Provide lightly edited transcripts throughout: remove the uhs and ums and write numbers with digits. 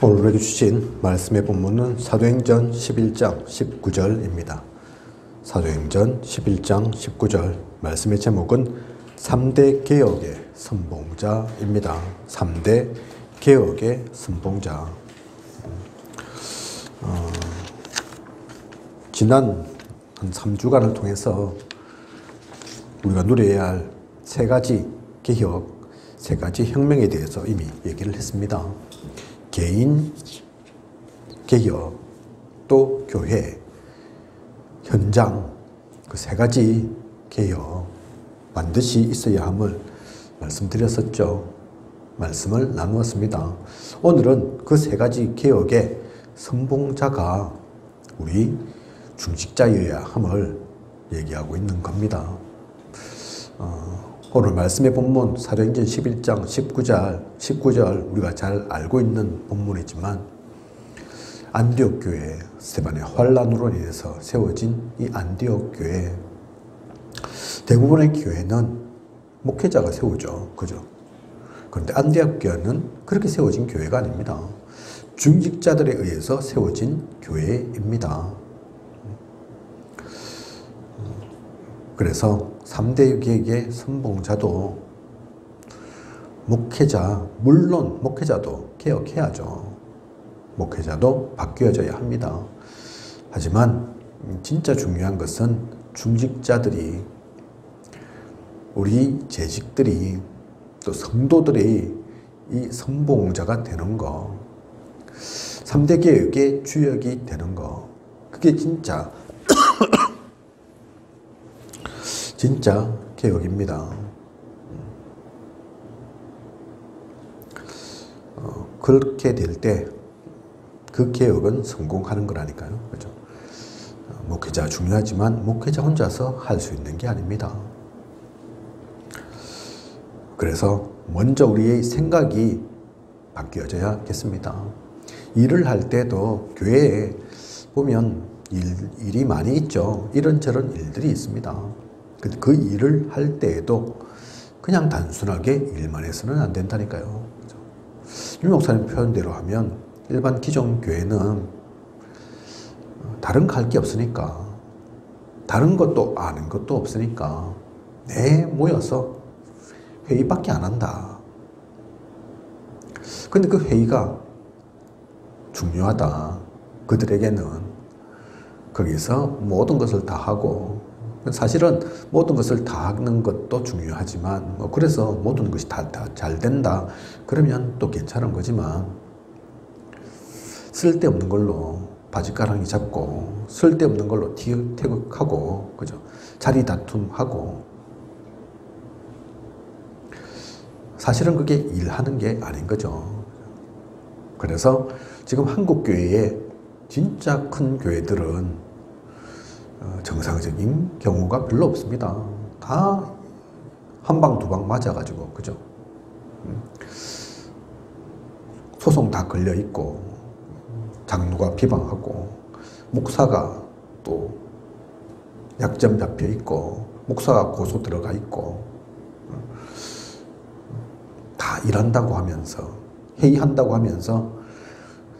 오늘 해주신 말씀의 본문은 사도행전 11장 19절입니다. 사도행전 11장 19절 말씀의 제목은 3대 개혁의 선봉자입니다. 3대 개혁의 선봉자. 지난 한 3주간을 통해서 우리가 누려야 할 세 가지 개혁, 세 가지 혁명에 대해서 이미 얘기를 했습니다. 개인 개혁, 또 교회, 현장, 그 세 가지 개혁 반드시 있어야 함을 말씀드렸었죠. 말씀을 나누었습니다. 오늘은 그 세 가지 개혁의 선봉자가 우리 중직자여야 함을 얘기하고 있는 겁니다. 오늘 말씀의 본문 사도행전 11장 19절 우리가 잘 알고 있는 본문이지만 안디옥 교회, 스데반의 환란으로 인해서 세워진 이 안디옥 교회, 대부분의 교회는 목회자가 세우죠. 그죠? 그런데 안디옥 교회는 그렇게 세워진 교회가 아닙니다. 중직자들에 의해서 세워진 교회입니다. 그래서 3대 개혁의 선봉자도 목회자, 물론 목회자도 개혁해야죠. 목회자도 바뀌어져야 합니다. 하지만 진짜 중요한 것은 중직자들이, 우리 재직들이, 또 성도들이 이 선봉자가 되는 거, 3대 개혁의 주역이 되는 거, 그게 진짜 개혁입니다. 그렇게 될 때 그 개혁은 성공하는 거라니까요. 그죠? 목회자 중요하지만 목회자 혼자서 할 수 있는 게 아닙니다. 그래서 먼저 우리의 생각이 바뀌어져야겠습니다. 일을 할 때도 교회에 보면 일이 많이 있죠. 이런저런 일들이 있습니다. 그 일을 할 때에도 그냥 단순하게 일만 해서는 안 된다니까요. 유 목사님 표현대로 하면 일반 기존 교회는 다른 거 할 게 없으니까, 다른 것도 아는 것도 없으니까 모여서 회의밖에 안 한다. 근데 그 회의가 중요하다. 그들에게는 거기서 모든 것을 다 하고, 사실은 모든 것을 다 하는 것도 중요하지만 그래서 모든 것이 다 잘 된다 그러면 또 괜찮은 거지만, 쓸데없는 걸로 바짓가랑이 잡고 쓸데없는 걸로 티격태격하고, 그죠? 자리 다툼하고, 사실은 그게 일하는 게 아닌 거죠. 그래서 지금 한국 교회에 진짜 큰 교회들은 정상적인 경우가 별로 없습니다. 다 한 방 두 방 맞아가지고, 그죠? 소송 다 걸려 있고, 장로가 비방하고, 목사가 또 약점 잡혀 있고, 목사가 고소 들어가 있고, 다 일한다고 하면서, 회의한다고 하면서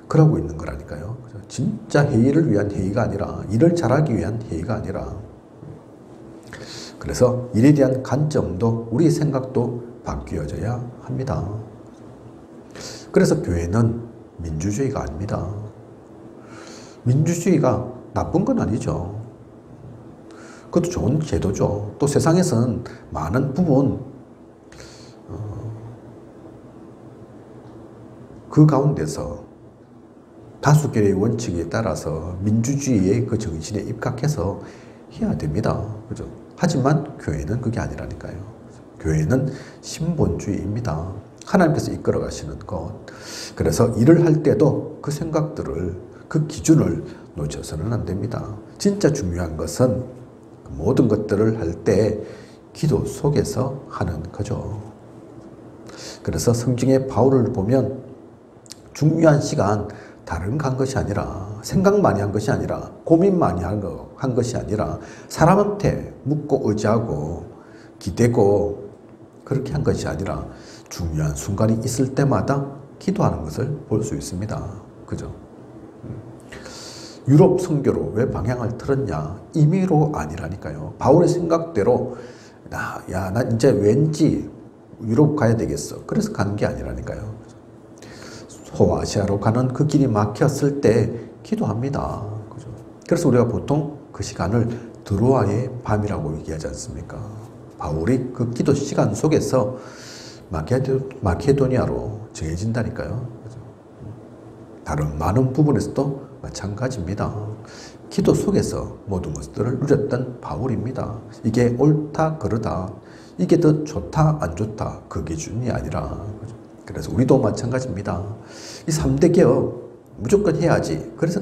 그러고 있는 거라니까요. 진짜 회의를 위한 회의가 아니라, 일을 잘하기 위한 회의가 아니라, 그래서 일에 대한 관점도, 우리의 생각도 바뀌어져야 합니다. 그래서 교회는 민주주의가 아닙니다. 민주주의가 나쁜 건 아니죠. 그것도 좋은 제도죠. 또 세상에서는 많은 부분 그 가운데서 다수결의 원칙에 따라서 민주주의의 그 정신에 입각해서 해야 됩니다. 그죠? 하지만 교회는 그게 아니라니까요. 교회는 신본주의입니다. 하나님께서 이끌어 가시는 것. 그래서 일을 할 때도 그 생각들을, 그 기준을 놓쳐서는 안 됩니다. 진짜 중요한 것은 모든 것들을 할 때 기도 속에서 하는 거죠. 그래서 성경의 바울을 보면 중요한 시간, 다른 거 한 것이 아니라, 생각 많이 한 것이 아니라, 고민 많이 한 것이 아니라, 사람한테 묻고 의지하고 기대고 그렇게 한 것이 아니라, 중요한 순간이 있을 때마다 기도하는 것을 볼 수 있습니다. 그죠? 유럽 선교로 왜 방향을 틀었냐? 임의로 아니라니까요. 바울의 생각대로 나 이제 왠지 유럽 가야 되겠어. 그래서 가는 게 아니라니까요. 소아시아로 가는 그 길이 막혔을 때 기도합니다. 그죠? 그래서 우리가 보통 그 시간을 드로아의 밤이라고 얘기하지 않습니까? 바울이 그 기도 시간 속에서 마케도니아로 정해진다니까요. 그죠? 다른 많은 부분에서도 마찬가지입니다. 기도 속에서 모든 것들을 누렸던 바울입니다. 이게 옳다 그르다, 이게 더 좋다 안 좋다 그 기준이 아니라, 그래서 우리도 마찬가지입니다. 이 3대 개혁 무조건 해야지 그래서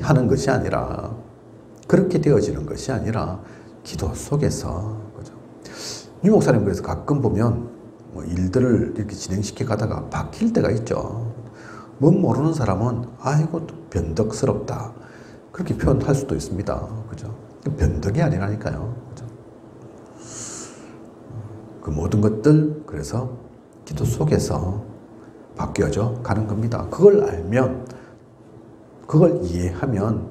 하는 것이 아니라, 그렇게 되어지는 것이 아니라 기도 속에서. 그죠? 유 목사님 그래서 가끔 보면 일들을 이렇게 진행시켜 가다가 박힐 때가 있죠. 뭔 모르는 사람은 아이고 변덕스럽다 그렇게 표현할 수도 있습니다. 그죠? 변덕이 아니라니까요. 그죠? 그 모든 것들 그래서 기도 속에서 바뀌어져 가는 겁니다. 그걸 알면, 그걸 이해하면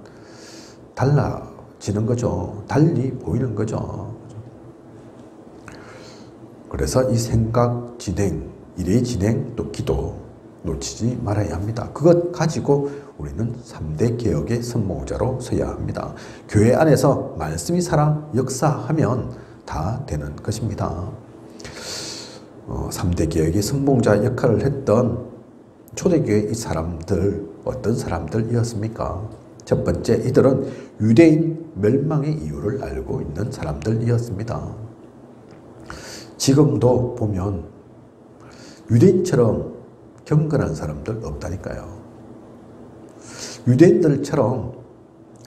달라지는 거죠. 달리 보이는 거죠. 그래서 이 생각 진행, 일의 진행, 또 기도 놓치지 말아야 합니다. 그것 가지고 우리는 3대 개혁의 선봉자로 서야 합니다. 교회 안에서 말씀이 살아 역사하면 다 되는 것입니다. 3대 개혁의 선봉자 역할을 했던 초대교회 이 사람들, 어떤 사람들이었습니까? 첫 번째, 이들은 유대인 멸망의 이유를 알고 있는 사람들이었습니다. 지금도 보면 유대인처럼 경건한 사람들 없다니까요. 유대인들처럼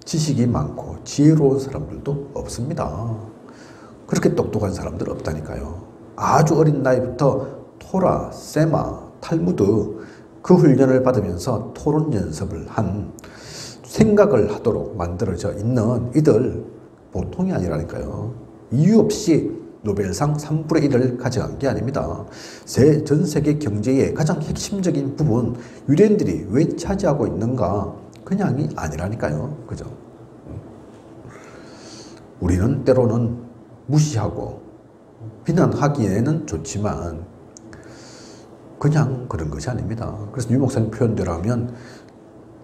지식이 많고 지혜로운 사람들도 없습니다. 그렇게 똑똑한 사람들 없다니까요. 아주 어린 나이부터 토라, 세마, 탈무드 그 훈련을 받으면서 토론 연습을 한, 생각을 하도록 만들어져 있는 이들 보통이 아니라니까요. 이유 없이 노벨상 3분의 1을 가져간 게 아닙니다. 전 세계 경제의 가장 핵심적인 부분, 유대인들이 왜 차지하고 있는가? 그냥이 아니라니까요. 그죠? 우리는 때로는 무시하고 비난하기에는 좋지만 그냥 그런 것이 아닙니다. 그래서 유 목사님 표현대로 하면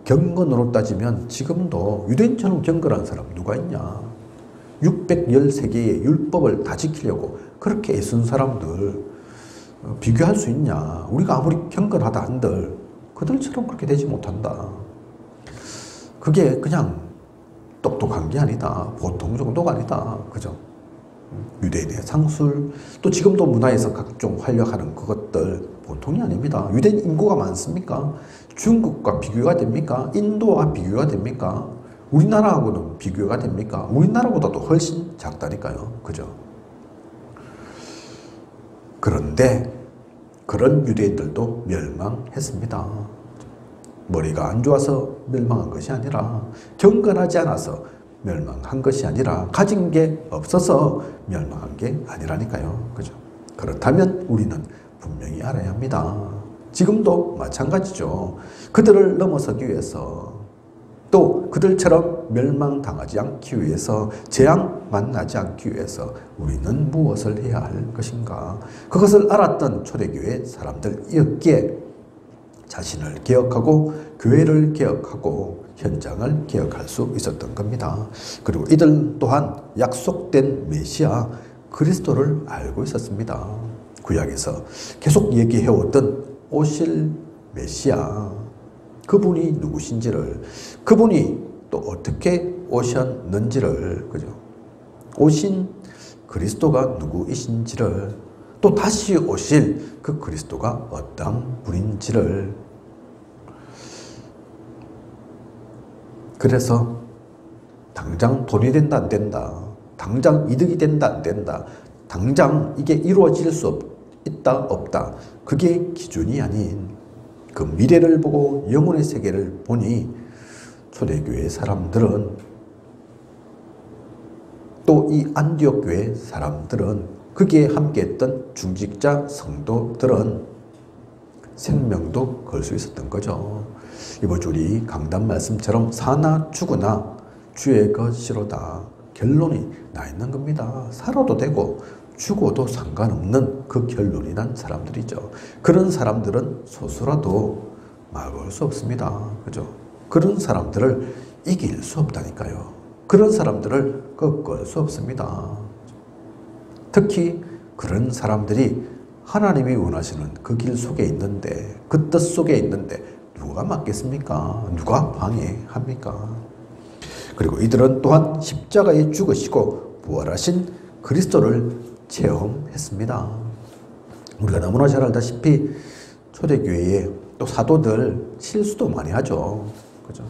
경건으로 따지면 지금도 유대인처럼 경건한 사람 누가 있냐? 613개의 율법을 다 지키려고 그렇게 애쓴 사람들 비교할 수 있냐? 우리가 아무리 경건하다 한들 그들처럼 그렇게 되지 못한다. 그게 그냥 똑똑한 게 아니다. 보통 정도가 아니다. 그죠? 유대인의 상술, 또 지금도 문화에서 각종 활약하는 그것들 보통이 아닙니다. 유대인 인구가 많습니까? 중국과 비교가 됩니까? 인도와 비교가 됩니까? 우리나라하고는 비교가 됩니까? 우리나라보다도 훨씬 작다니까요. 그죠? 그런데 그런 유대인들도 멸망했습니다. 머리가 안 좋아서 멸망한 것이 아니라, 경건하지 않아서 멸망한 것이 아니라, 가진 게 없어서 멸망한 게 아니라니까요. 그죠? 그렇다면 우리는 분명히 알아야 합니다. 지금도 마찬가지죠. 그들을 넘어서기 위해서, 또 그들처럼 멸망당하지 않기 위해서, 재앙 만나지 않기 위해서 우리는 무엇을 해야 할 것인가? 그것을 알았던 초대교회 사람들이었기에 자신을 개혁하고 교회를 개혁하고 현장을 개혁할 수 있었던 겁니다. 그리고 이들 또한 약속된 메시아 그리스도를 알고 있었습니다. 구약에서 계속 얘기해오던 오실 메시아, 그분이 누구신지를, 그분이 또 어떻게 오셨는지를, 그죠? 오신 그리스도가 누구이신지를, 또 다시 오실 그 그리스도가 어떤 분인지를. 그래서 당장 돈이 된다 안 된다, 당장 이득이 된다 안 된다, 당장 이게 이루어질 수 있다 없다, 그게 기준이 아닌 그 미래를 보고 영혼의 세계를 보니 초대교회 사람들은, 또 이 안디옥 교회 사람들은, 거기에 함께했던 중직자 성도들은 생명도 걸 수 있었던 거죠. 이번 주 우리 강단 말씀처럼 사나 죽으나 주의 것이로다. 결론이 나 있는 겁니다. 살아도 되고 죽어도 상관없는 그 결론이 난 사람들이죠. 그런 사람들은 소수라도 막을 수 없습니다. 그죠? 그런 사람들을 이길 수 없다니까요. 그런 사람들을 꺾을 수 없습니다. 특히 그런 사람들이 하나님이 원하시는 그 길 속에 있는데, 그 뜻 속에 있는데 누가 막겠습니까? 누가 방해합니까? 그리고 이들은 또한 십자가에 죽으시고 부활하신 그리스도를 체험했습니다. 우리가 너무나 잘 알다시피 초대교회에 또 사도들 실수도 많이 하죠. 그죠?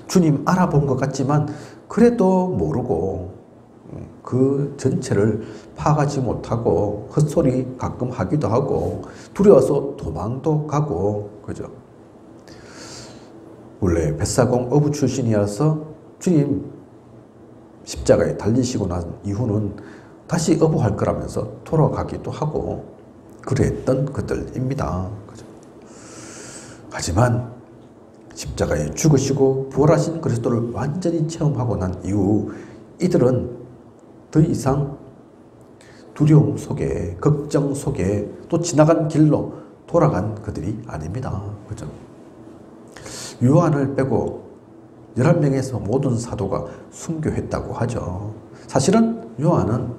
주님 알아본 것 같지만 그래도 모르고 그 전체를 파악하지 못하고 헛소리 가끔 하기도 하고 두려워서 도망도 가고, 그죠? 원래 뱃사공 어부 출신이어서 주님 십자가에 달리시고 난 이후는 다시 어부할 거라면서 돌아가기도 하고 그랬던 그들입니다. 그죠? 하지만 십자가에 죽으시고 부활하신 그리스도를 완전히 체험하고 난 이후 이들은 더 이상 두려움 속에, 걱정 속에 또 지나간 길로 돌아간 그들이 아닙니다. 그죠? 요한을 빼고 11명에서 모든 사도가 순교했다고 하죠. 사실은 요한은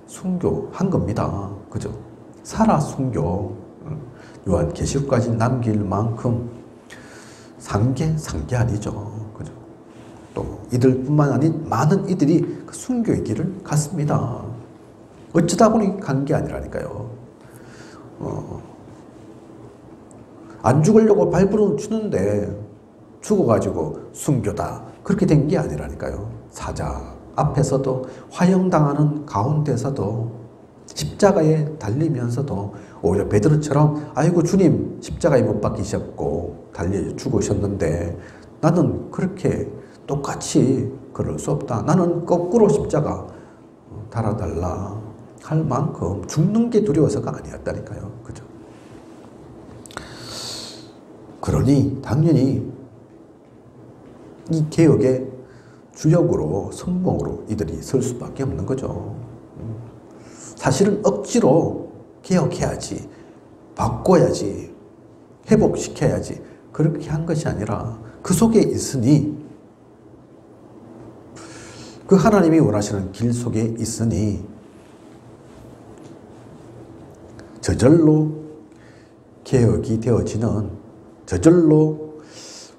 순교한 겁니다. 그죠? 살아 순교. 요한 계시록까지 남길 만큼 상계 아니죠. 그죠? 또 이들뿐만 아닌 많은 이들이 그 순교의 길을 갔습니다. 어쩌다 보니 간 게 아니라니까요. 안 죽으려고 발부름 추는데 죽어가지고 순교다. 그렇게 된 게 아니라니까요. 사자 앞에서도 화형당하는 가운데서도 십자가에 달리면서도 오히려 베드로처럼 아이고 주님 십자가에 못 박히셨고 달려 죽으셨는데 나는 그렇게 똑같이 그럴 수 없다. 나는 거꾸로 십자가 달아달라 할 만큼 죽는 게 두려워서가 아니었다니까요. 그죠? 그러니 당연히 이 개혁의 주역으로 선봉으로 이들이 설 수밖에 없는 거죠. 사실은 억지로 개혁해야지, 바꿔야지, 회복시켜야지 그렇게 한 것이 아니라 그 속에 있으니, 그 하나님이 원하시는 길 속에 있으니 저절로 개혁이 되어지는, 저절로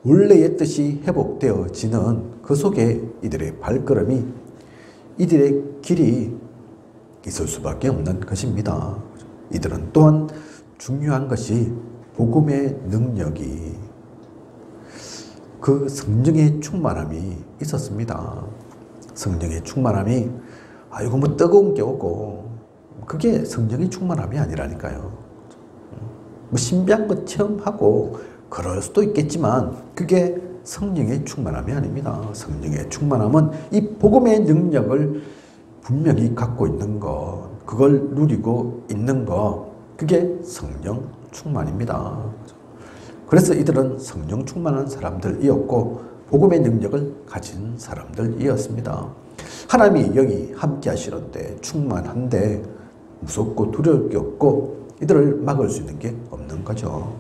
원래의 뜻이 회복되어지는 그 속에 이들의 발걸음이, 이들의 길이 있을 수밖에 없는 것입니다. 이들은 또한 중요한 것이 복음의 능력이, 그 성령의 충만함이 있었습니다. 성령의 충만함이 이거 뭐 뜨거운 게 오고 그게 성령의 충만함이 아니라니까요. 뭐 신비한 것 체험하고 그럴 수도 있겠지만 그게 성령의 충만함이 아닙니다. 성령의 충만함은 이 복음의 능력을 분명히 갖고 있는 것, 그걸 누리고 있는 것, 그게 성령 충만입니다. 그래서 이들은 성령 충만한 사람들이었고 복음의 능력을 가진 사람들이었습니다. 하나님이 영이 함께 하시는데 충만한데 무섭고 두려울 게 없고 이들을 막을 수 있는 게 없는 거죠.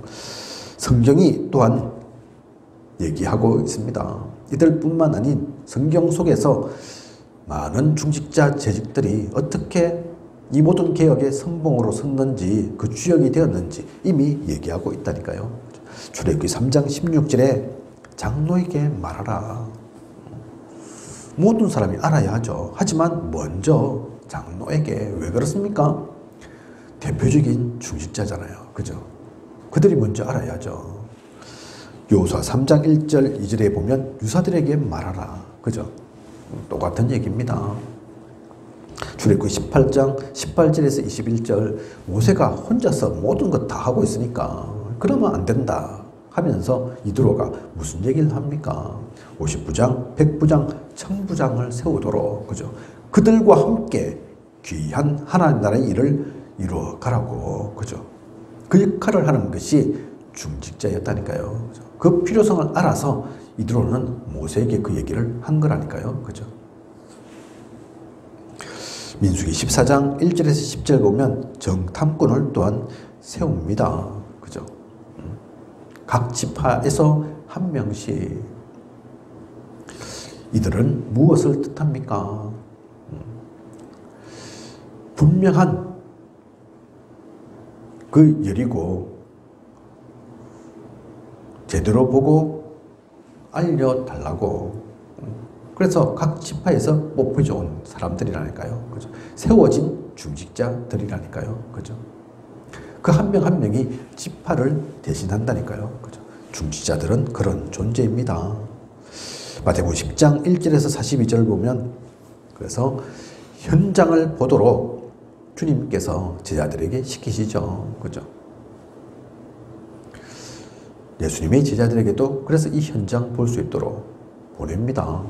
성경이 또한 얘기하고 있습니다. 이들뿐만 아닌 성경 속에서 많은 중직자 재직들이 어떻게 이 모든 개혁의 선봉으로 섰는지, 그 주역이 되었는지 이미 얘기하고 있다니까요. 출애굽기 3장 16절에 장로에게 말하라. 모든 사람이 알아야 하죠. 하지만 먼저 장로에게. 왜 그렇습니까? 대표적인 중직자잖아요. 그죠? 그들이 먼저 알아야죠. 여호수아 3장 1절 2절에 보면 유사들에게 말하라. 그죠? 똑같은 얘기입니다. 출애굽기 18장 18절에서 21절 모세가 혼자서 모든 것 다 하고 있으니까 그러면 안 된다 하면서 이드로가 무슨 얘기를 합니까? 50부장, 100부장, 1000부장을 세우도록, 그죠? 그들과 함께 귀한 하나님 나라의 일을 이루어 가라고, 그죠? 그 역할을 하는 것이 중직자였다니까요. 그 필요성을 알아서 이드로는 모세에게 그 얘기를 한 거라니까요. 그죠? 민수기 14장 1절에서 10절 보면 정탐꾼을 또한 세웁니다. 그죠? 각 지파에서 한 명씩. 이들은 무엇을 뜻합니까? 분명한 그 여리고 제대로 보고 알려달라고. 그래서 각 지파에서 뽑혀져 온 사람들이라니까요. 그죠? 세워진 중직자들이라니까요. 그죠? 그 한 명 한 명이 지파를 대신한다니까요. 그죠? 중직자들은 그런 존재입니다. 마태복음 10장 1절에서 42절 보면 그래서 현장을 보도록 주님께서 제자들에게 시키시죠. 그죠? 예수님의 제자들에게도 그래서 이 현장 볼 수 있도록 보냅니다.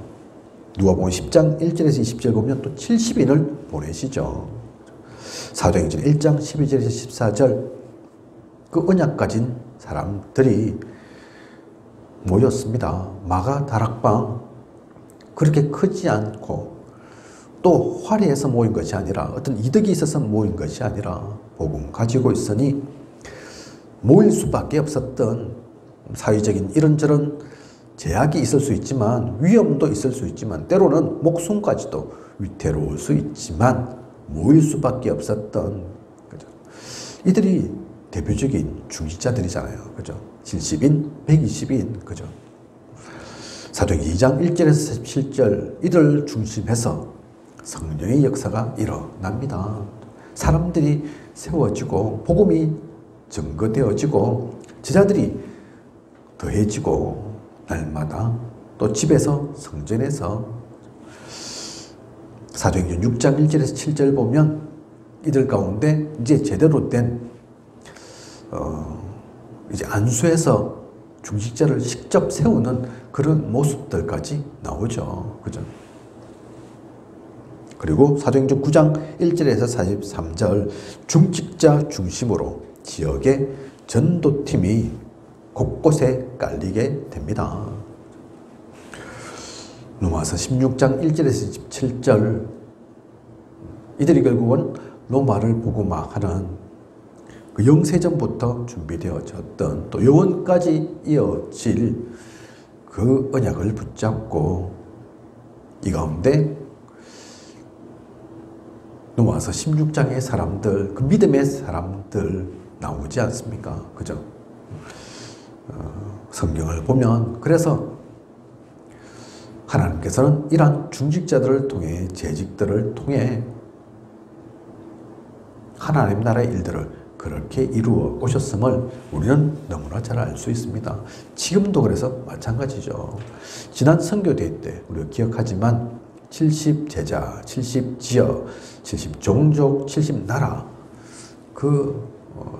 누가복음 10장 1절에서 20절 보면 또 70인을 보내시죠. 사도행전 1장 12절에서 14절 그 언약 가진 사람들이 모였습니다. 마가 다락방 그렇게 크지 않고 또 화려해서 모인 것이 아니라 어떤 이득이 있어서 모인 것이 아니라 복음 가지고 있으니 모일 수밖에 없었던 사회적인 이런저런 제약이 있을 수 있지만 위험도 있을 수 있지만 때로는 목숨까지도 위태로울 수 있지만 모일 수밖에 없었던 그죠? 이들이 대표적인 중직자들이잖아요. 그죠? 70인, 120인 그죠? 사도행전 2장 1절에서 17절 이들을 중심해서 성령의 역사가 일어납니다. 사람들이 세워지고 복음이 증거되어지고 제자들이 더해지고 날마다 또 집에서 성전에서 사도행전 6장 1절에서 7절 보면 이들 가운데 이제 제대로 된 이제 안수해서 중직자를 직접 세우는 그런 모습들까지 나오죠. 그죠? 그리고 사도행전 9장 1절에서 43절 중직자 중심으로 지역의 전도팀이 곳곳에 깔리게 됩니다. 로마서 16장 1절에서 17절 이들이 결국은 로마를 복음화하는 그 영세전부터 준비되어졌던 또 영원까지 이어질 그 언약을 붙잡고 이 가운데 로마서 16장의 사람들, 그 믿음의 사람들 나오지 않습니까? 그죠? 성경을 보면 그래서 하나님께서는 이러한 중직자들을 통해 재직들을 통해 하나님 나라의 일들을 그렇게 이루어 오셨음을 우리는 너무나 잘 알 수 있습니다. 지금도 그래서 마찬가지죠. 지난 선교대회 때 우리가 기억하지만 70제자, 70지역, 70종족, 70나라 그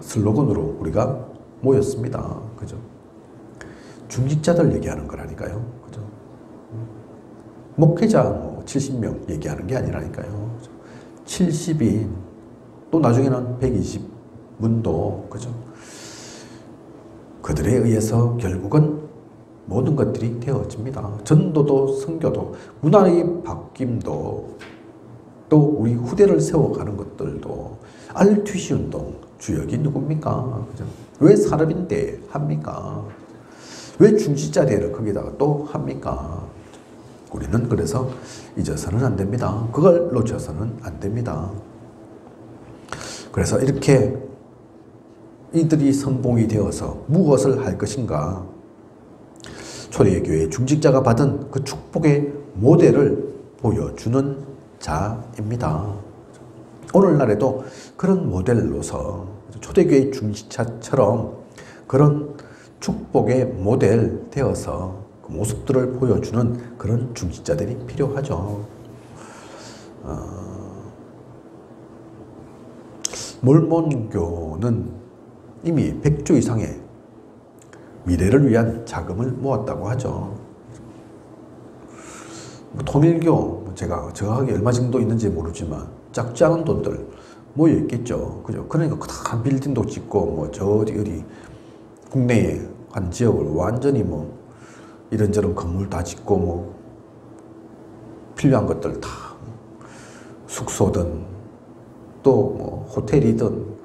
슬로건으로 우리가 모였습니다. 그죠? 중직자들 얘기하는 거라니까요. 그죠? 목회자 70명 얘기하는 게 아니라니까요. 70인 또 나중에는 120문도 그죠? 그들에 의해서 결국은 모든 것들이 되어집니다. 전도도 선교도 문화의 바뀜도 또 우리 후대를 세워가는 것들도 RTC 운동 주역이 누굽니까? 그죠? 왜 산업인대 합니까? 왜 중직자대를 거기다가 또 합니까? 우리는 그래서 잊어서는 안 됩니다. 그걸 놓쳐서는 안 됩니다. 그래서 이렇게 이들이 선봉이 되어서 무엇을 할 것인가? 초대교회 중직자가 받은 그 축복의 모델을 보여주는 자입니다. 오늘날에도 그런 모델로서 초대교회 중직자처럼 그런 축복의 모델 되어서 그 모습들을 보여주는 그런 중직자들이 필요하죠. 몰몬교는 이미 100조 이상의 미래를 위한 자금을 모았다고 하죠. 통일교 제가 정확하게 얼마 정도 있는지 모르지만 작지 않은 돈들 모여 있겠죠. 그죠? 그러니까 큰 빌딩도 짓고, 뭐, 저 어디, 국내에 한 지역을 완전히 뭐, 이런저런 건물 다 짓고, 뭐, 필요한 것들 다, 숙소든, 또 뭐, 호텔이든,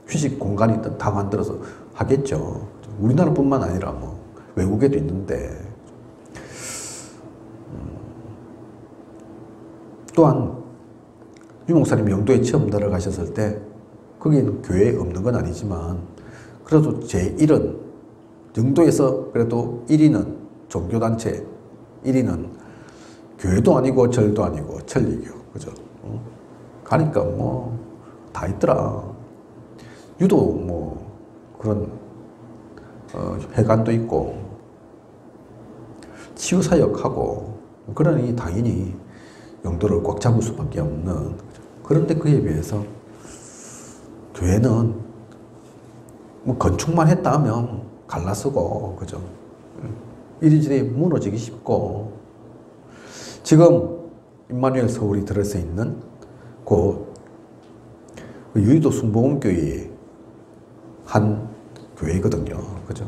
휴식 공간이든 다 만들어서 하겠죠. 우리나라뿐만 아니라 뭐, 외국에도 있는데, 또한 유 목사님이 영도에 처음 들어가셨을 때 거기는 교회 없는 건 아니지만 그래도 제1은 영도에서 그래도 1위는 종교단체 1위는 교회도 아니고 절도 아니고 천리교 그죠? 가니까 뭐 다 있더라. 유독 뭐 그런 회관도 있고 치유사역하고 그러니 당연히 영도를 꽉 잡을 수밖에 없는. 그런데 그에 비해서 교회는 뭐 건축만 했다 하면 갈라서고 그죠? 이리저리 무너지기 쉽고 지금 임마누엘 서울이 들어서 있는 그 유의도 순복음교회의 한 교회거든요. 그죠?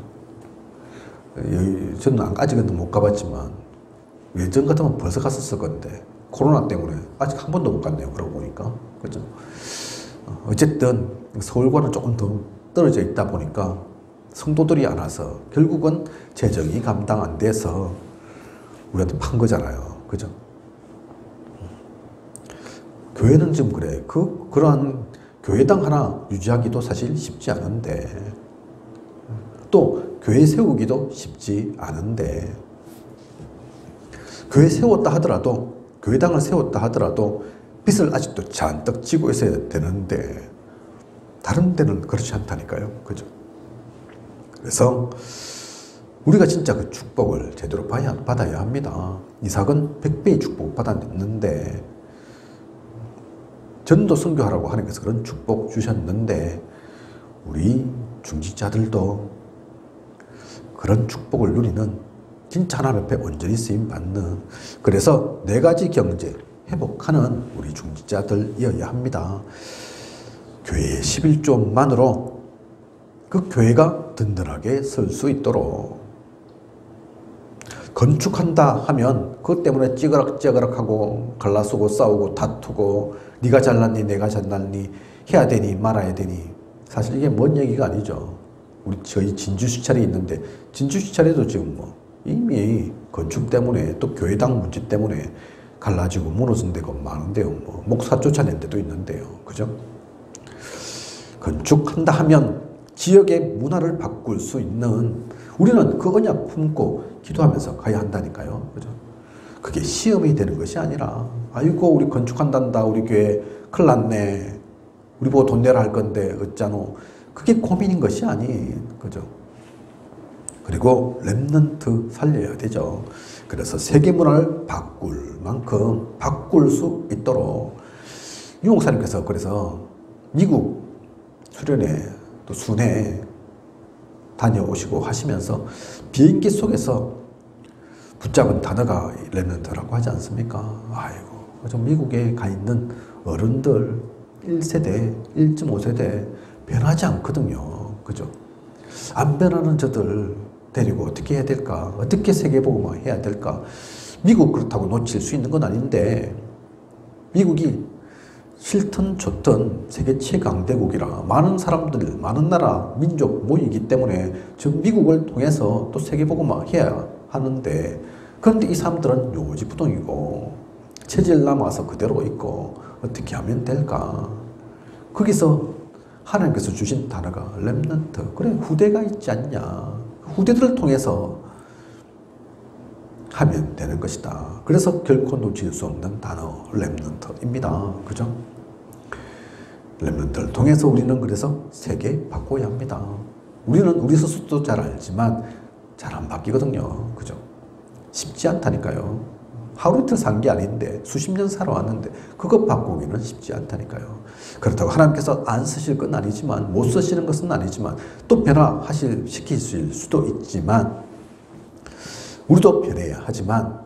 저는 아직은 못 가봤지만 예전 같으면 벌써 갔었을 건데 코로나 때문에 아직 한 번도 못 갔네요. 그러고 보니까. 그죠? 어쨌든 서울과는 조금 더 떨어져 있다 보니까 성도들이 안 와서 결국은 재정이 감당 안 돼서 우리한테 판 거잖아요. 그죠? 교회는 지금 그래. 그러한 교회당 하나 유지하기도 사실 쉽지 않은데 또 교회 세우기도 쉽지 않은데 교회 세웠다 하더라도 교회당을 세웠다 하더라도 빚을 아직도 잔뜩 지고 있어야 되는데 다른 데는 그렇지 않다니까요. 그죠? 그래서 우리가 진짜 그 축복을 제대로 받아야 합니다. 이삭은 100배의 축복을 받았는데 전도 선교하라고 하나님께서 그런 축복 주셨는데 우리 중직자들도 그런 축복을 누리는 진짜 하나님 앞에 온전히 쓰임 받는 그래서 4가지 경제 회복하는 우리 중직자들이어야 합니다. 교회의 11조만으로 그 교회가 든든하게 설 수 있도록 건축한다 하면 그것 때문에 찌그락찌그락하고 갈라서고 싸우고 다투고 네가 잘났니 내가 잘났니 해야 되니 말아야 되니 사실 이게 뭔 얘기가 아니죠. 저희 진주시찰이 있는데 진주시찰에도 지금 뭐 이미 건축 때문에 또 교회당 문제 때문에 갈라지고 무너진 데가 많은데요. 뭐 목사 쫓아낸 데도 있는데요. 그죠? 건축한다 하면 지역의 문화를 바꿀 수 있는 우리는 그 언약 품고 기도하면서 가야 한다니까요. 그죠? 그게 시험이 되는 것이 아니라 아이고 우리 건축한단다 우리 교회 큰일 났네 우리 보고 돈 내라 할 건데 어쩌노 그게 고민인 것이 아닌 그죠? 그리고 렘넌트 살려야 되죠. 그래서 세계 문화를 바꿀 만큼 바꿀 수 있도록 유 목사님께서 그래서 미국 수련회 또 순회 다녀오시고 하시면서 비행기 속에서 붙잡은 단어가 렘넌트라고 하지 않습니까? 아이고 미국에 가 있는 어른들 1세대, 1.5세대 변하지 않거든요. 그죠? 안 변하는 저들 데리고 어떻게 해야 될까? 어떻게 세계복음화 해야 될까? 미국 그렇다고 놓칠 수 있는 건 아닌데 미국이 싫든 좋든 세계 최강대국이라 많은 사람들, 많은 나라, 민족 모이기 때문에 저 미국을 통해서 또 세계복음화 해야 하는데 그런데 이 사람들은 요지부동이고 체질 남아서 그대로 있고 어떻게 하면 될까? 거기서 하나님께서 주신 단어가 렘넌트. 그래 후대가 있지 않냐. 후대들을 통해서 하면 되는 것이다. 그래서 결코 놓칠 수 없는 단어 렘넌트입니다. 그죠? 렘넌트를 통해서 우리는 그래서 세계 바꿔야 합니다. 우리는 우리 스스로도 잘 알지만 잘 안 바뀌거든요. 그죠? 쉽지 않다니까요. 하루 이틀 산 게 아닌데 수십 년 살아왔는데 그것 바꾸기는 쉽지 않다니까요. 그렇다고 하나님께서 안 쓰실 건 아니지만 못 쓰시는 것은 아니지만 또 변화시키실 수도 있지만 우리도 변해야 하지만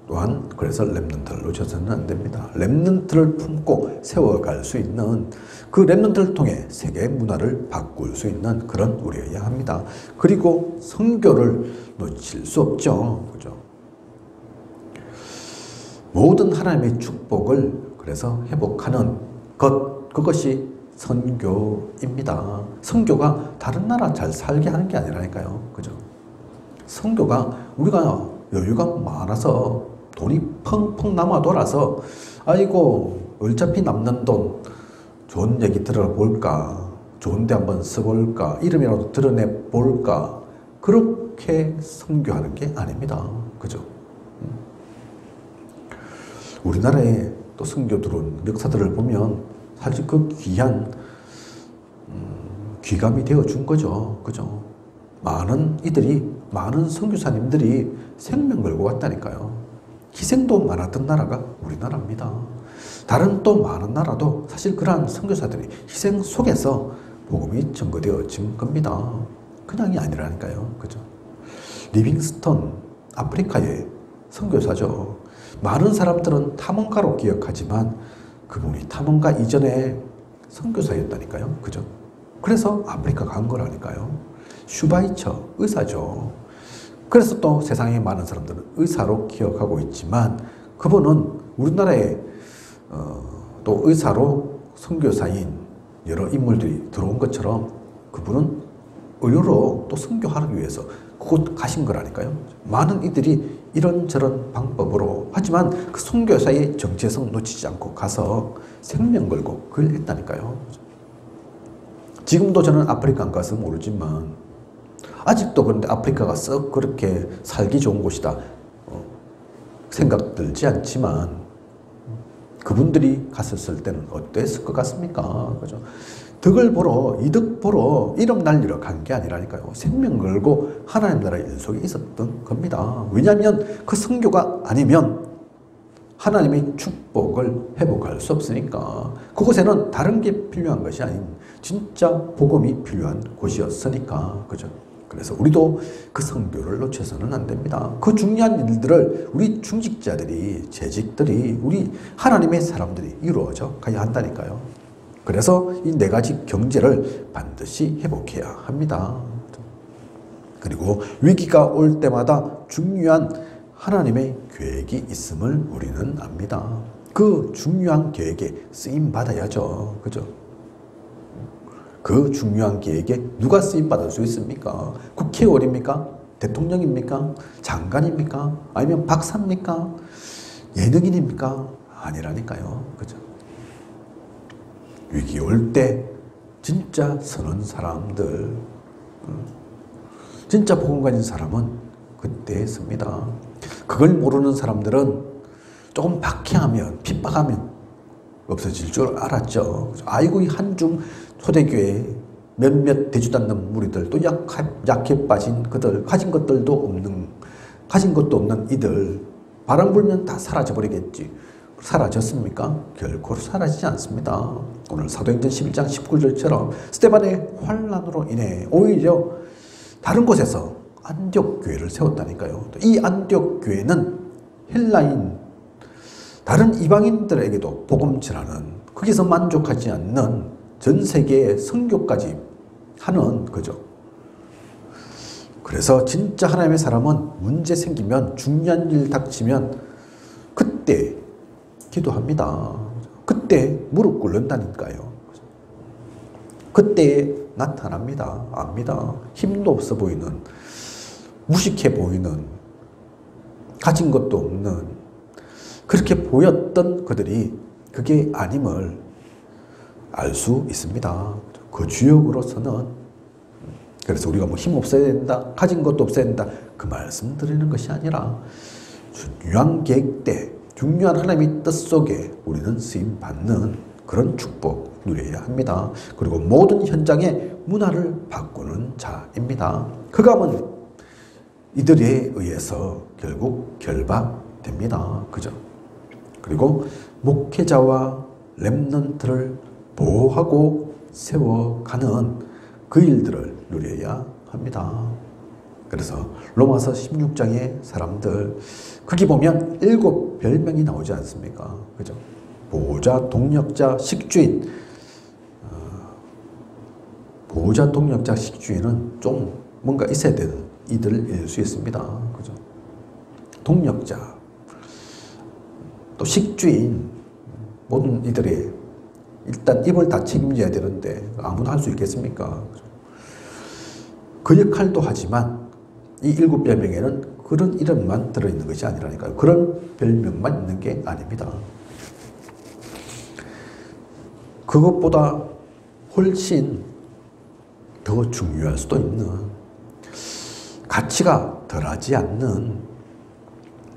또한 그래서 렘넌트를 놓쳐서는 안 됩니다. 렘넌트를 품고 세워갈 수 있는 그 렘넌트를 통해 세계의 문화를 바꿀 수 있는 그런 우리여야 합니다. 그리고 선교를 놓칠 수 없죠. 그죠? 모든 하나님의 축복을 그래서 회복하는 것, 그것이 선교입니다. 선교가 다른 나라 잘 살게 하는 게 아니라니까요. 그죠? 선교가 우리가 여유가 많아서 돈이 펑펑 남아 돌아서 아이고 어차피 남는 돈 좋은 얘기 들어볼까, 좋은 데 한번 써볼까, 이름이라도 드러내볼까, 그렇게 선교하는 게 아닙니다. 그죠? 우리나라에 또 선교 들어온 역사들을 보면 사실 그 귀한 귀감이 되어준 거죠. 그죠? 많은 선교사님들이 생명 걸고 왔다니까요. 희생도 많았던 나라가 우리나라입니다. 다른 또 많은 나라도 사실 그러한 선교사들이 희생 속에서 복음이 증거되어진 겁니다. 그냥이 아니라니까요. 그죠? 리빙스턴, 아프리카의 선교사죠. 많은 사람들은 탐험가로 기억하지만 그분이 탐험가 이전에 선교사였다니까요. 그죠? 그래서 아프리카 간 거라니까요. 슈바이처, 의사죠. 그래서 또 세상에 많은 사람들은 의사로 기억하고 있지만 그분은 우리나라에 또 의사로 선교사인 여러 인물들이 들어온 것처럼 그분은 의료로 또 선교하기 위해서 그곳 가신 거라니까요. 많은 이들이 이런저런 방법으로 하지만 그 선교사의 정체성 놓치지 않고 가서 생명 걸고 그걸 했다니까요. 지금도 저는 아프리카 안 가서 모르지만 아직도 그런데 아프리카가 썩 그렇게 살기 좋은 곳이다 생각 들지 않지만 그분들이 갔었을 때는 어땠을 것 같습니까? 그죠? 덕을 보러, 이득 보러, 이름 날리러 간 게 아니라니까요. 생명 걸고 하나님 나라의 연속에 있었던 겁니다. 왜냐하면 그 선교가 아니면 하나님의 축복을 회복할 수 없으니까. 그곳에는 다른 게 필요한 것이 아닌 진짜 복음이 필요한 곳이었으니까. 그죠? 그래서 우리도 그 선교를 놓쳐서는 안 됩니다. 그 중요한 일들을 우리 중직자들이, 재직들이, 우리 하나님의 사람들이 이루어져 가야 한다니까요. 그래서 이 네 가지 경제를 반드시 회복해야 합니다. 그리고 위기가 올 때마다 중요한 하나님의 계획이 있음을 우리는 압니다. 그 중요한 계획에 쓰임 받아야죠. 그죠? 그 중요한 계획에 누가 쓰임 받을 수 있습니까? 국회의원입니까? 대통령입니까? 장관입니까? 아니면 박사입니까? 예능인입니까? 아니라니까요. 그죠? 위기 올 때 진짜 서는 사람들, 진짜 복음 가진 사람은 그때 씁니다. 그걸 모르는 사람들은 조금 박해하면, 핍박하면 없어질 줄 알았죠. 아이고, 이 한중 초대교회 몇몇 되지도 않는 무리들, 또 약해 빠진 그들, 가진 것도 없는 이들, 바람 불면 다 사라져버리겠지. 사라졌습니까? 결코 사라지지 않습니다. 오늘 사도행전 11장 19절처럼 스데반의 환난으로 인해 오히려 다른 곳에서 안디옥 교회를 세웠다니까요. 이 안디옥 교회는 헬라인, 다른 이방인들에게도 복음 전하는, 거기서 만족하지 않는 전 세계에 선교까지 하는 거죠. 그래서 진짜 하나님의 사람은 문제 생기면, 중요한 일 닥치면 그때 기도합니다. 그때 무릎 꿇는다니까요. 그때 나타납니다. 압니다. 힘도 없어 보이는, 무식해 보이는, 가진 것도 없는, 그렇게 보였던 그들이 그게 아님을 알 수 있습니다. 그 주역으로서는. 그래서 우리가 뭐 힘 없어야 된다, 가진 것도 없어야 된다, 그 말씀 드리는 것이 아니라 중요한 계획 때, 중요한 하나님의 뜻 속에 우리는 쓰임 받는 그런 축복 누려야 합니다. 그리고 모든 현장의 문화를 바꾸는 자입니다. 흑암은 이들에 의해서 결국 결박됩니다. 그죠? 그리고 목회자와 렘넌트를 보호하고 세워가는 그 일들을 누려야 합니다. 그래서 로마서 16장의 사람들, 거기 보면 7별명이 나오지 않습니까? 그죠? 보호자, 동력자, 식주인. 보호자, 동력자, 식주인은 좀 뭔가 있어야 되는 이들일 수 있습니다. 그죠? 동력자, 또 식주인, 모든 이들이 일단 입을 다 책임져야 되는데 아무나 할 수 있겠습니까? 그 역할도 하지만 이 7별명에는 그런 이름만 들어있는 것이 아니라니까요. 그런 별명만 있는 게 아닙니다. 그것보다 훨씬 더 중요할 수도 있는, 가치가 덜하지 않는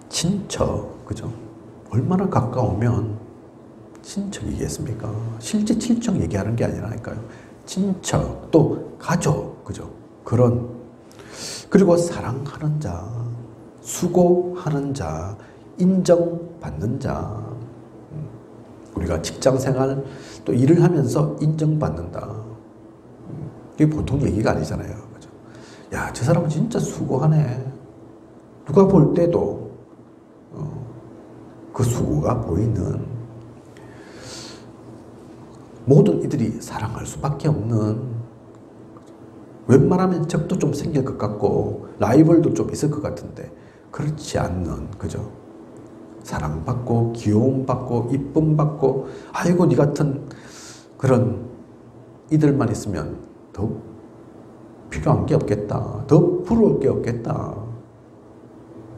친척, 그죠? 얼마나 가까우면 친척이겠습니까? 실제 친척 얘기하는 게 아니라니까요. 친척, 또 가족, 그죠? 그런, 그리고 사랑하는 자, 수고하는 자, 인정받는 자. 우리가 직장생활, 또 일을 하면서 인정받는다. 이게 보통 얘기가 아니잖아요. 그죠? 야, 저 사람은 진짜 수고하네. 누가 볼 때도 그 수고가 보이는, 모든 이들이 사랑할 수밖에 없는, 웬만하면 적도 좀 생길 것 같고 라이벌도 좀 있을 것 같은데 그렇지 않는, 그죠? 사랑받고 귀여움받고 이쁨받고, 아이고 니 같은 그런 이들만 있으면 더 필요한 게 없겠다, 더 부러울 게 없겠다.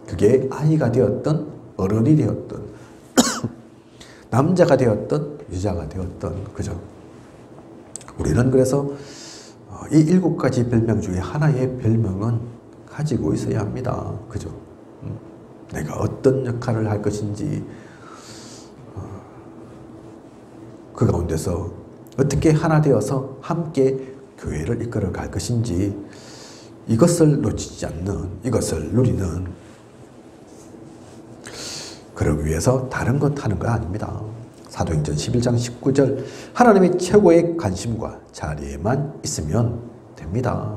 그게 아이가 되었든 어른이 되었든 남자가 되었든 여자가 되었든, 그죠? 우리는 그래서 이 7가지 별명 중에 하나의 별명은 가지고 있어야 합니다. 그죠? 내가 어떤 역할을 할 것인지, 그 가운데서 어떻게 하나 되어서 함께 교회를 이끌어 갈 것인지, 이것을 놓치지 않는, 이것을 누리는, 그러기 위해서 다른 것 하는 거 아닙니다. 사도행전 11장 19절, 하나님의 최고의 관심과 자리에만 있으면 됩니다.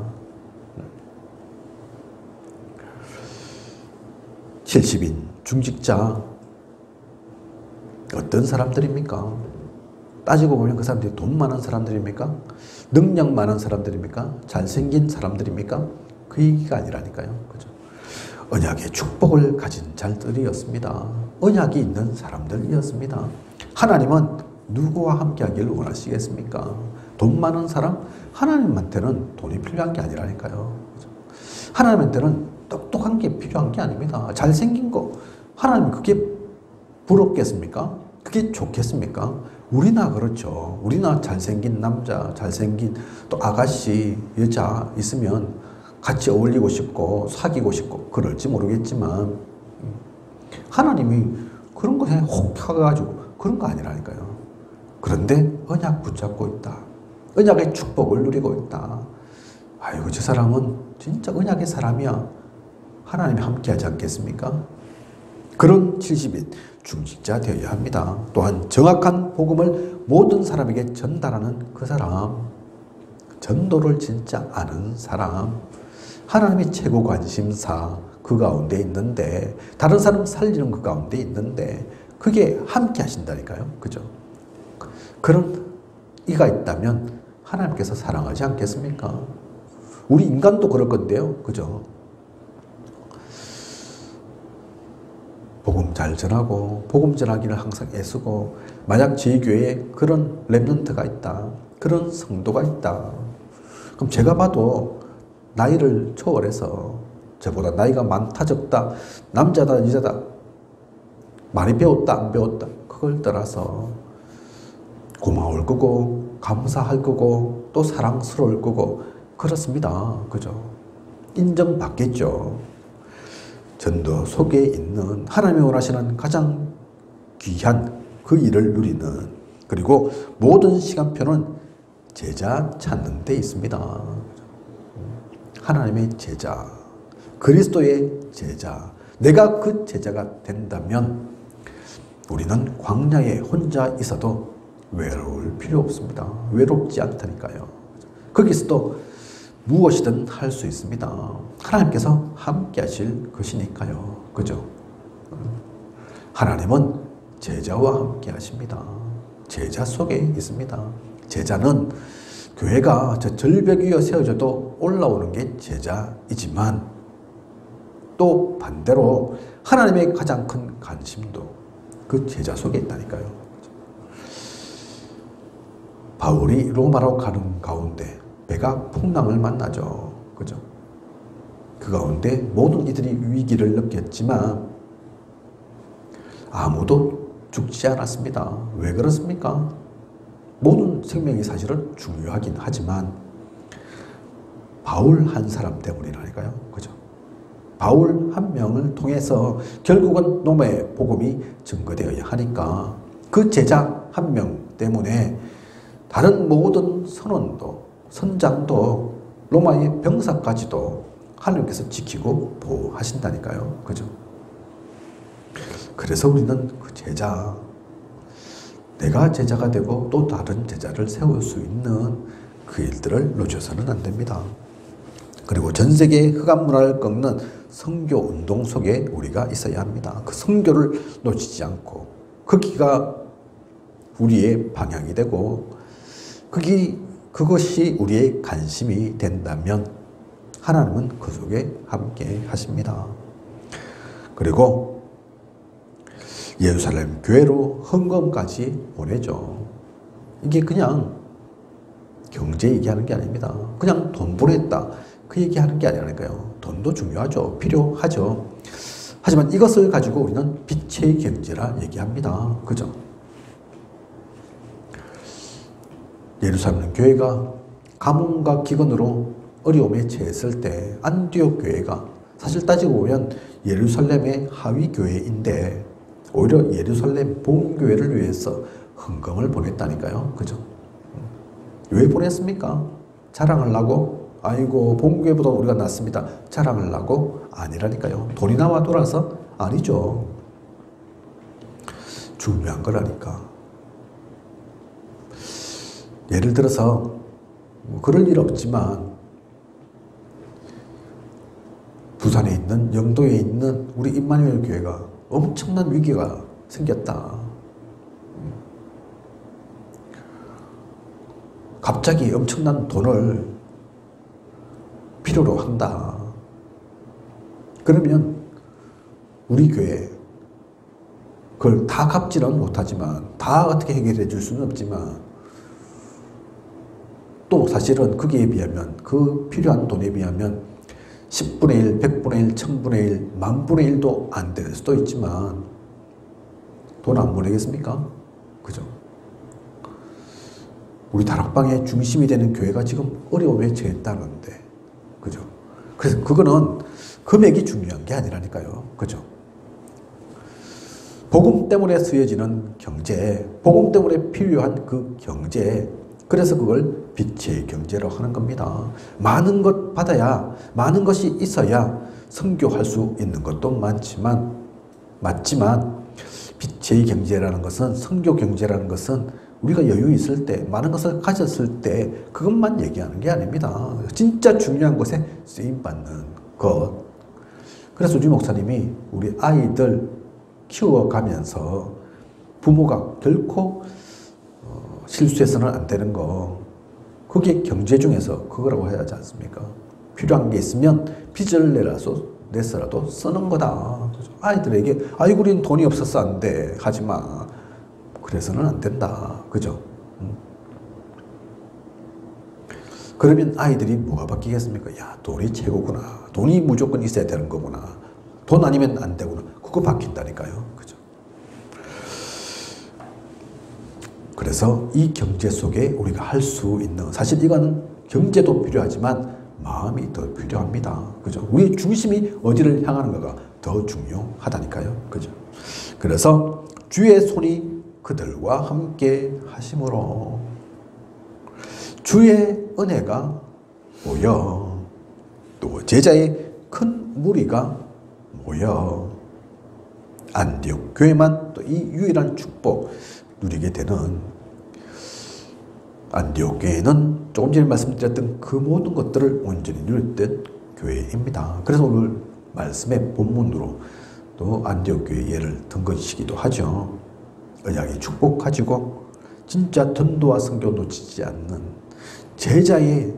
70인 중직자, 어떤 사람들입니까? 따지고 보면 그 사람들이 돈 많은 사람들입니까? 능력 많은 사람들입니까? 잘생긴 사람들입니까? 그 얘기가 아니라니까요. 그죠? 언약의 축복을 가진 자들이었습니다. 언약이 있는 사람들이었습니다. 하나님은 누구와 함께 하기를 원하시겠습니까? 돈 많은 사람? 하나님한테는 돈이 필요한 게 아니라니까요. 그죠? 하나님한테는 똑똑한 게 필요한 게 아닙니다. 잘생긴 거, 하나님 그게 부럽겠습니까? 그게 좋겠습니까? 우리나 그렇죠. 우리나 잘생긴 남자, 잘생긴 또 아가씨, 여자 있으면 같이 어울리고 싶고 사귀고 싶고 그럴지 모르겠지만, 하나님이 그런 것에 혹해가지고 그런 거 아니라니까요. 그런데 언약 붙잡고 있다, 언약의 축복을 누리고 있다. 아이고 저 사람은 진짜 언약의 사람이야. 하나님이 함께 하지 않겠습니까? 그런 70인 중직자 되어야 합니다. 또한 정확한 복음을 모든 사람에게 전달하는 그 사람, 전도를 진짜 아는 사람, 하나님의 최고 관심사 그 가운데 있는데, 다른 사람 살리는 그 가운데 있는데 그게 함께 하신다니까요. 그죠? 그런 이가 있다면 하나님께서 사랑하지 않겠습니까? 우리 인간도 그럴 건데요. 그죠? 복음 잘 전하고 복음 전하기를 항상 애쓰고, 만약 제 교회에 그런 렘넌트가 있다, 그런 성도가 있다, 그럼 제가 봐도 나이를 초월해서 저보다 나이가 많다 적다, 남자다 여자다, 많이 배웠다 안 배웠다, 그걸 떠나서 고마울 거고 감사할 거고 또 사랑스러울 거고 그렇습니다. 그죠? 인정받겠죠. 전도 속에 있는 하나님이 원하시는 가장 귀한 그 일을 누리는, 그리고 모든 시간표는 제자 찾는 데 있습니다. 하나님의 제자, 그리스도의 제자, 내가 그 제자가 된다면 우리는 광야에 혼자 있어도 외로울 필요 없습니다. 외롭지 않다니까요. 거기서도 무엇이든 할 수 있습니다. 하나님께서 함께 하실 것이니까요. 그죠? 하나님은 제자와 함께 하십니다. 제자 속에 있습니다. 제자는 교회가 저 절벽 위에 세워져도 올라오는 게 제자이지만 또 반대로 하나님의 가장 큰 관심도 그 제자 속에 있다니까요. 바울이 로마로 가는 가운데 배가 풍랑을 만나죠. 그죠? 그 가운데 모든 이들이 위기를 느꼈지만 아무도 죽지 않았습니다. 왜 그렇습니까? 모든 생명이 사실은 중요하긴 하지만 바울 한 사람 때문이라니까요. 그죠? 바울 한 명을 통해서 결국은 로마의 복음이 증거되어야 하니까 그 제자 한 명 때문에 다른 모든 선원도 선장도 로마의 병사까지도 하나님께서 지키고 보호하신다니까요. 그죠? 그래서 우리는 그 제자, 내가 제자가 되고 또 다른 제자를 세울 수 있는 그 일들을 놓쳐서는 안 됩니다. 그리고 전 세계의 흑암 문화를 꺾는 선교 운동 속에 우리가 있어야 합니다. 그 선교를 놓치지 않고 거기가 우리의 방향이 되고 그것이 우리의 관심이 된다면 하나님은 그 속에 함께 하십니다. 그리고 예루살렘 교회로 헌금까지 보내죠. 이게 그냥 경제 얘기하는 게 아닙니다. 그냥 돈 보냈다 그 얘기하는 게 아니라니까요. 돈도 중요하죠. 필요하죠. 하지만 이것을 가지고 우리는 빛의 경제라 얘기합니다. 그죠? 예루살렘 교회가 가뭄과 기근으로 어려움에 처했을 때 안디옥 교회가 사실 따지고 보면 예루살렘의 하위 교회인데 오히려 예루살렘 본교회를 위해서 헌금을 보냈다니까요. 그죠? 왜 보냈습니까? 자랑하려고? 아이고 본교회보다 우리가 낫습니다. 자랑하려고? 아니라니까요. 돈이 나와 돌아서? 아니죠. 중요한 거라니까. 예를 들어서 그럴 일 없지만 부산에 있는 영도에 있는 우리 임마누엘 교회가 엄청난 위기가 생겼다. 갑자기 엄청난 돈을 필요로 한다. 그러면 우리 교회 그걸 다 갚지는 못하지만 다 어떻게 해결해 줄 수는 없지만 또 사실은 거기에 비하면 그 필요한 돈에 비하면 10분의 1, 100분의 1, 1000분의 1, 만분의 1도 안 될 수도 있지만 돈 안 보내겠습니까? 그죠? 우리 다락방의 중심이 되는 교회가 지금 어려움에 처했다는데 그죠? 그래서 그거는 금액이 중요한 게 아니라니까요. 그죠? 복음 때문에 쓰여지는 경제, 복음 때문에 필요한 그 경제, 그래서 그걸 빛의 경제로 하는 겁니다. 많은 것 받아야, 많은 것이 있어야 선교할 수 있는 것도 맞지만 빛의 경제라는 것은, 선교 경제라는 것은 우리가 여유 있을 때, 많은 것을 가졌을 때 그것만 얘기하는 게 아닙니다. 진짜 중요한 것에 쓰임받는 것. 그래서 우리 목사님이 우리 아이들 키워가면서 부모가 결코 실수해서는 안 되는 거, 그게 경제 중에서 그거라고 해야 하지 않습니까? 필요한 게 있으면 빚을 내서라도 쓰는 거다. 아이들에게 아이고 우린 돈이 없어서 안 돼 하지 마. 그래서는 안 된다. 그죠? 그러면 아이들이 뭐가 바뀌겠습니까? 야, 돈이 최고구나. 돈이 무조건 있어야 되는 거구나. 돈 아니면 안 되구나. 그거 바뀐다니까요. 그죠? 그래서 이 경제 속에 우리가 할 수 있는, 사실 이거는 경제도 필요하지만 마음이 더 필요합니다. 그죠? 우리의 중심이 어디를 향하는가가 더 중요하다니까요. 그죠? 그래서 주의 손이 그들과 함께 하심으로 주의 은혜가 모여 또 제자의 큰 무리가 모여 안디옥 교회만 또 이 유일한 축복 누리게 되는 안디옥 교회는 조금 전에 말씀드렸던 그 모든 것들을 온전히 누렸던 교회입니다. 그래서 오늘 말씀의 본문으로 또 안디옥 교회 예를 든 것이기도 하죠. 언약의 축복 가지고 진짜 전도와 선교 놓치지 않는 제자의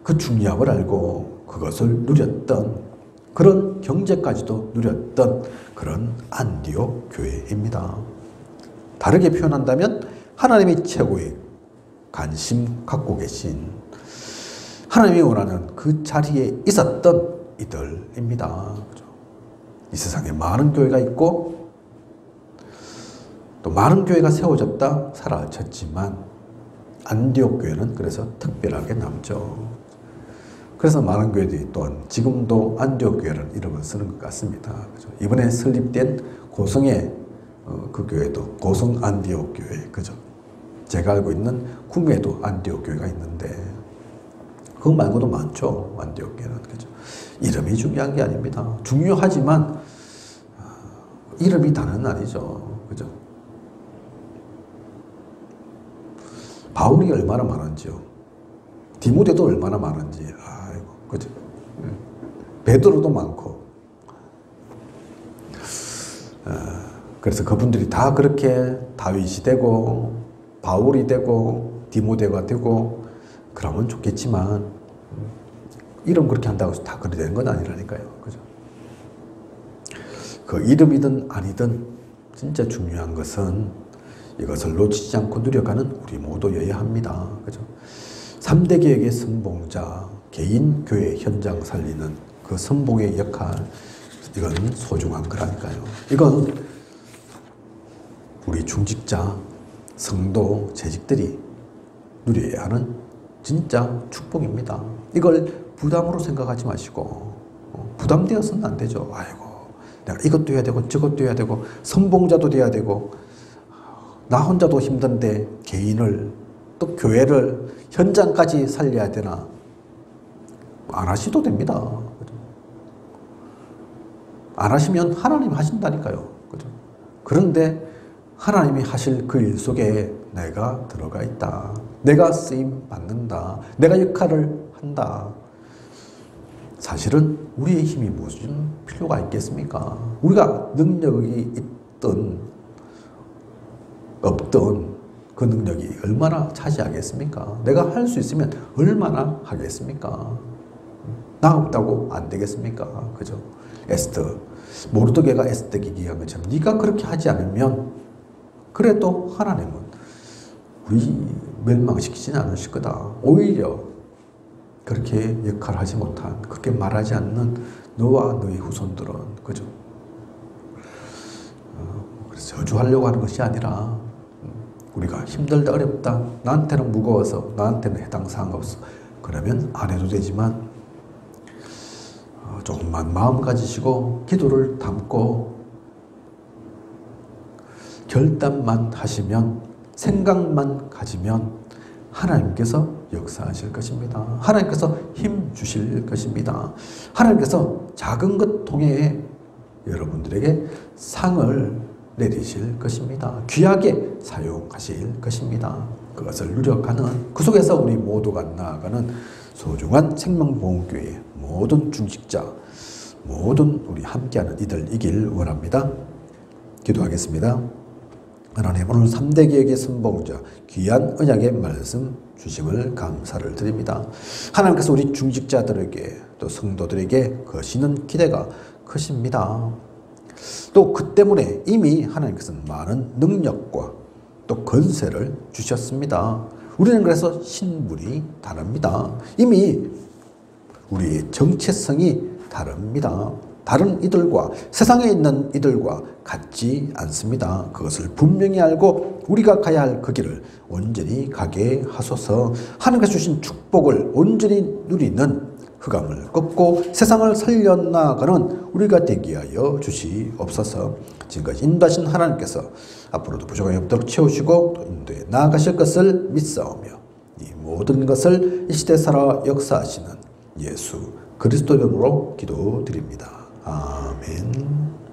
그 중요함을 알고 그것을 누렸던 그런 경제까지도 누렸던 그런 안디옥 교회입니다. 다르게 표현한다면 하나님이 최고의 관심 갖고 계신 하나님이 원하는 그 자리에 있었던 이들입니다. 이 세상에 많은 교회가 있고 또 많은 교회가 세워졌다 사라졌지만 안디옥 교회는 그래서 특별하게 남죠. 그래서 많은 교회들이 또한 지금도 안디옥 교회라는 이름을 쓰는 것 같습니다. 그죠? 이번에 설립된 고성의 그 교회도 고성 안디옥 교회, 그죠? 제가 알고 있는 구미에도 안디옥 교회가 있는데 그거 말고도 많죠. 안디옥 교회는, 그죠? 이름이 중요한 게 아닙니다. 중요하지만 이름이 다는 아니죠, 그죠? 바울이 얼마나 많은지요. 디모데도 얼마나 많은지, 아이고, 그죠? 베드로도 많고. 그래서 그분들이 다 그렇게 다윗이 되고, 바울이 되고, 디모데가 되고, 그러면 좋겠지만, 이름 그렇게 한다고 해서 다 그렇게 되는 건 아니라니까요. 그죠? 그 이름이든 아니든, 진짜 중요한 것은 이것을 놓치지 않고 누려가는 우리 모두여야 합니다. 그죠? 3대 개혁의 선봉자, 개인 교회 현장 살리는 그 선봉의 역할, 이건 소중한 거라니까요. 이건 우리 중직자, 성도, 재직들이 누려야 하는 진짜 축복입니다. 이걸 부담으로 생각하지 마시고, 부담되어서는 안 되죠. 아이고, 내가 이것도 해야 되고, 저것도 해야 되고, 선봉자도 돼야 되고, 나 혼자도 힘든데 개인을, 또 교회를, 현장까지 살려야 되나? 안 하셔도 됩니다. 안 하시면 하나님이 하신다니까요. 그죠? 그런데 하나님이 하실 그 일 속에 내가 들어가 있다. 내가 쓰임 받는다. 내가 역할을 한다. 사실은 우리의 힘이 무슨 필요가 있겠습니까? 우리가 능력이 있든 없든 그 능력이 얼마나 차지하겠습니까? 내가 할 수 있으면 얼마나 하겠습니까? 나 없다고 안 되겠습니까? 그죠? 에스더, 모르드게가 에스더에게 얘기한 것처럼 네가 그렇게 하지 않으면 그래도 하나님은 우리 멸망시키지는 않으실 거다. 오히려 그렇게 역할을 하지 못한, 그렇게 말하지 않는 너와 너의 후손들은, 그죠? 그래서 저주하려고 하는 것이 아니라 우리가 힘들다, 어렵다, 나한테는 무거워서, 나한테는 해당 사항 없어, 그러면 안 해도 되지만 조금만 마음 가지시고 기도를 담고 결단만 하시면, 생각만 가지면 하나님께서 역사하실 것입니다. 하나님께서 힘 주실 것입니다. 하나님께서 작은 것 통해 여러분들에게 상을 내리실 것입니다. 귀하게 사용하실 것입니다. 그것을 누려가는, 그 속에서 우리 모두가 나아가는 소중한 생명보험교회 모든 중직자, 모든 우리 함께하는 이들이길 원합니다. 기도하겠습니다. 하나님, 오늘 3대 개혁의 선봉자, 귀한 언약의 말씀 주심을 감사를 드립니다. 하나님께서 우리 중직자들에게, 또 성도들에게 거시는 기대가 크십니다. 또 그 때문에 이미 하나님께서는 많은 능력과 또 권세를 주셨습니다. 우리는 그래서 신분이 다릅니다. 이미 우리의 정체성이 다릅니다. 다른 이들과, 세상에 있는 이들과 같지 않습니다. 그것을 분명히 알고 우리가 가야 할 그 길을 온전히 가게 하소서. 하나님께서 주신 축복을 온전히 누리는 흑암을 꺾고 세상을 살려나가는 우리가 되게 하여 주시옵소서. 지금까지 인도하신 하나님께서 앞으로도 부족함이 없도록 채우시고 또 인도에 나아가실 것을 믿사오며 이 모든 것을 이 시대 살아 역사하시는 예수 그리스도 이름으로 기도드립니다. 아멘.